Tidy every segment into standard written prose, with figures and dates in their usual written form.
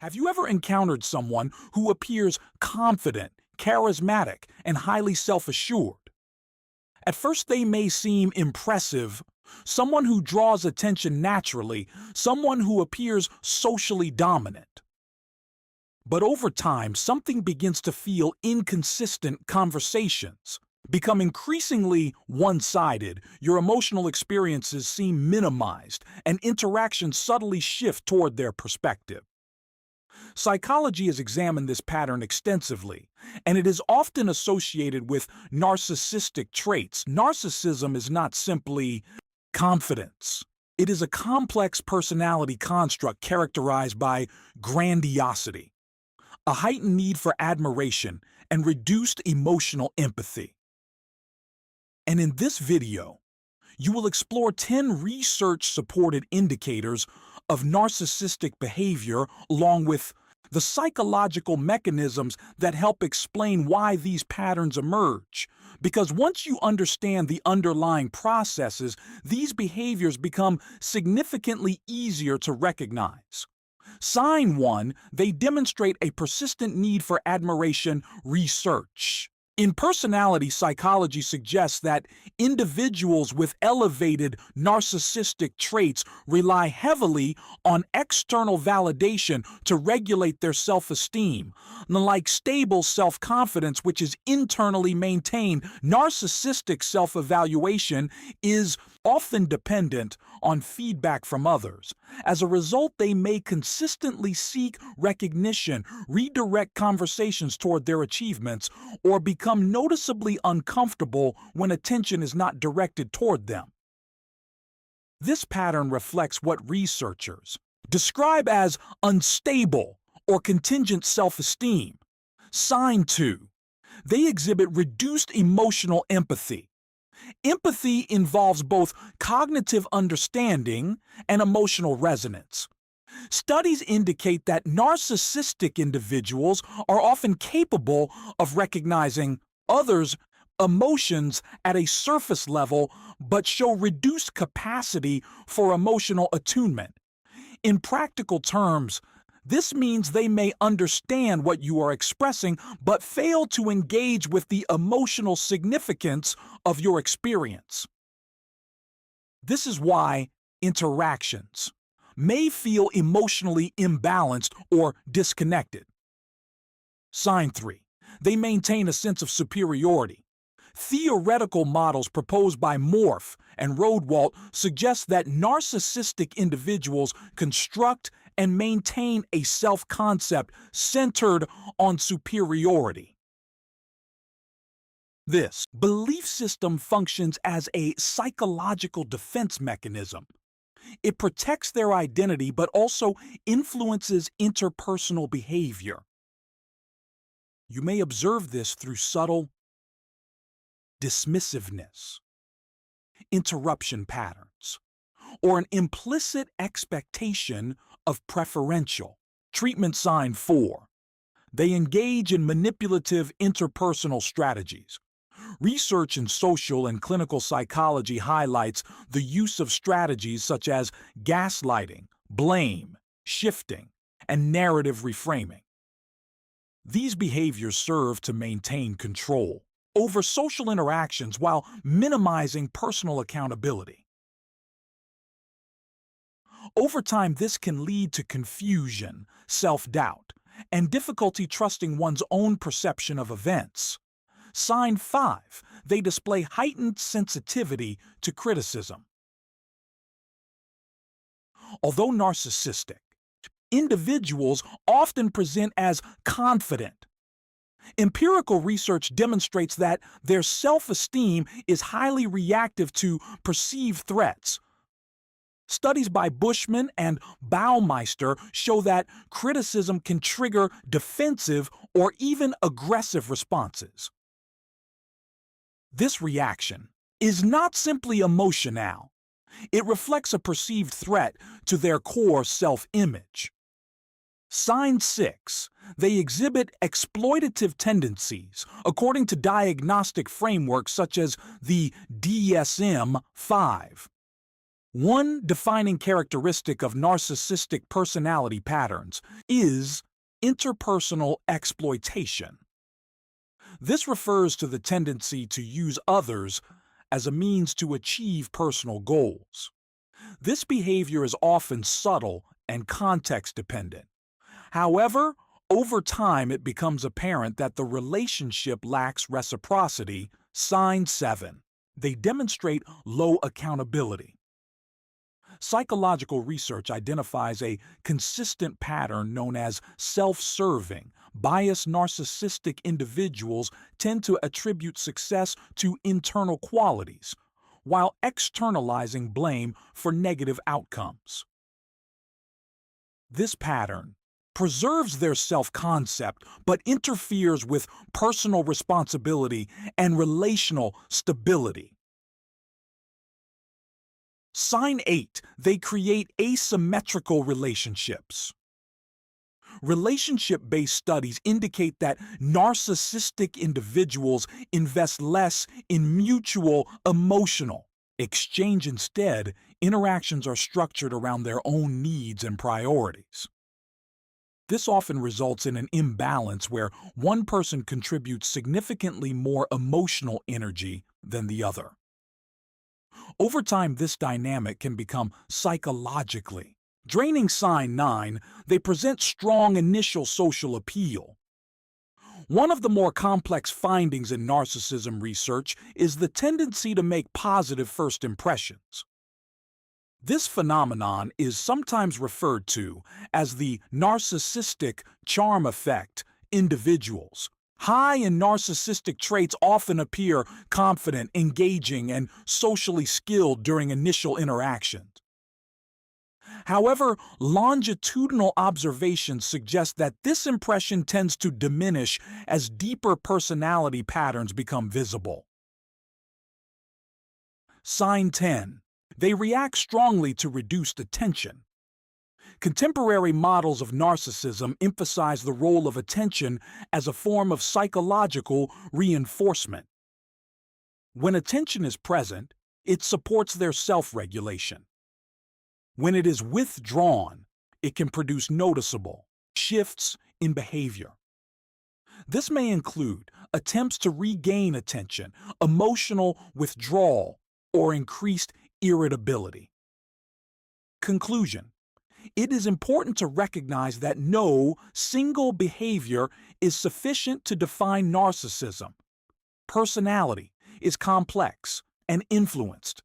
Have you ever encountered someone who appears confident, charismatic, and highly self-assured? At first, they may seem impressive, someone who draws attention naturally, someone who appears socially dominant. But over time, something begins to feel inconsistent. Conversations become increasingly one-sided, your emotional experiences seem minimized, and interactions subtly shift toward their perspective. Psychology has examined this pattern extensively, and it is often associated with narcissistic traits. Narcissism is not simply confidence. It is a complex personality construct characterized by grandiosity, a heightened need for admiration, and reduced emotional empathy. And in this video, you will explore 10 research-supported indicators of narcissistic behavior, along with the psychological mechanisms that help explain why these patterns emerge. Because once you understand the underlying processes, these behaviors become significantly easier to recognize. Sign 1, they demonstrate a persistent need for admiration. Research. In personality psychology suggests that individuals with elevated narcissistic traits rely heavily on external validation to regulate their self-esteem. Unlike stable self-confidence, which is internally maintained, narcissistic self-evaluation is often dependent on feedback from others. As a result, they may consistently seek recognition, redirect conversations toward their achievements, or become noticeably uncomfortable when attention is not directed toward them. This pattern reflects what researchers describe as unstable or contingent self-esteem. Sign 2, they exhibit reduced emotional empathy. Empathy involves both cognitive understanding and emotional resonance. Studies indicate that narcissistic individuals are often capable of recognizing others' emotions at a surface level, but show reduced capacity for emotional attunement. In practical terms, this means they may understand what you are expressing, but fail to engage with the emotional significance of your experience. This is why interactions may feel emotionally imbalanced or disconnected. Sign 3, they maintain a sense of superiority. Theoretical models proposed by Morph and Rodewald suggest that narcissistic individuals construct and maintain a self-concept centered on superiority. This belief system functions as a psychological defense mechanism. It protects their identity but also influences interpersonal behavior. You may observe this through subtle dismissiveness, interruption patterns, or an implicit expectation of preferential treatment. Sign 4, they engage in manipulative interpersonal strategies. Research in social and clinical psychology highlights the use of strategies such as gaslighting, blame, shifting, and narrative reframing. These behaviors serve to maintain control over social interactions while minimizing personal accountability. Over time, this can lead to confusion, self-doubt, and difficulty trusting one's own perception of events. Sign 5, they display heightened sensitivity to criticism. Although narcissistic, individuals often present as confident. Empirical research demonstrates that their self-esteem is highly reactive to perceived threats. Studies by Bushman and Baumeister show that criticism can trigger defensive or even aggressive responses. This reaction is not simply emotional. It reflects a perceived threat to their core self-image. Sign 6, they exhibit exploitative tendencies, according to diagnostic frameworks such as the DSM-5. One defining characteristic of narcissistic personality patterns is interpersonal exploitation. This refers to the tendency to use others as a means to achieve personal goals. This behavior is often subtle and context-dependent. However, over time it becomes apparent that the relationship lacks reciprocity. Sign 7. They demonstrate low accountability. Psychological research identifies a consistent pattern known as self-serving. Biased narcissistic individuals tend to attribute success to internal qualities, while externalizing blame for negative outcomes. This pattern preserves their self-concept but interferes with personal responsibility and relational stability. Sign 8. They create asymmetrical relationships. Relationship-based studies indicate that narcissistic individuals invest less in mutual emotional exchange. Instead, interactions are structured around their own needs and priorities. This often results in an imbalance where one person contributes significantly more emotional energy than the other. Over time, this dynamic can become psychologically draining. Sign 9. They present strong initial social appeal. One of the more complex findings in narcissism research is the tendency to make positive first impressions. This phenomenon is sometimes referred to as the narcissistic charm effect. Individuals high in narcissistic traits often appear confident, engaging, and socially skilled during initial interactions. However, longitudinal observations suggest that this impression tends to diminish as deeper personality patterns become visible. Sign 10. They react strongly to reduced attention. Contemporary models of narcissism emphasize the role of attention as a form of psychological reinforcement. When attention is present, it supports their self-regulation. When it is withdrawn, it can produce noticeable shifts in behavior. This may include attempts to regain attention, emotional withdrawal, or increased irritability. Conclusion: it is important to recognize that no single behavior is sufficient to define narcissism. Personality is complex and influenced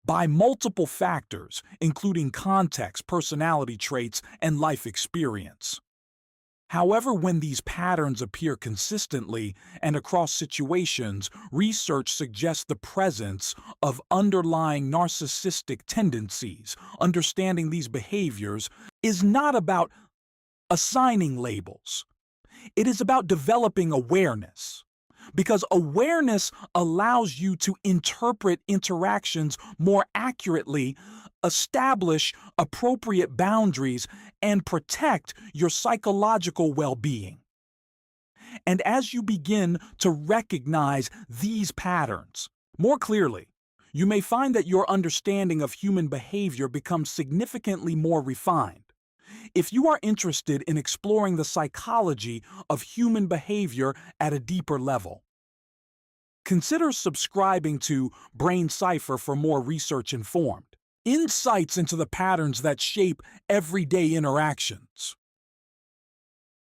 by multiple factors, including context, personality traits, and life experience. However, when these patterns appear consistently and across situations, research suggests the presence of underlying narcissistic tendencies. Understanding these behaviors is not about assigning labels. It is about developing awareness, because awareness allows you to interpret interactions more accurately, establish appropriate boundaries, and protect your psychological well-being. And as you begin to recognize these patterns more clearly, you may find that your understanding of human behavior becomes significantly more refined. If you are interested in exploring the psychology of human behavior at a deeper level, consider subscribing to Brain Cipher for more research-informed insights into the patterns that shape everyday interactions.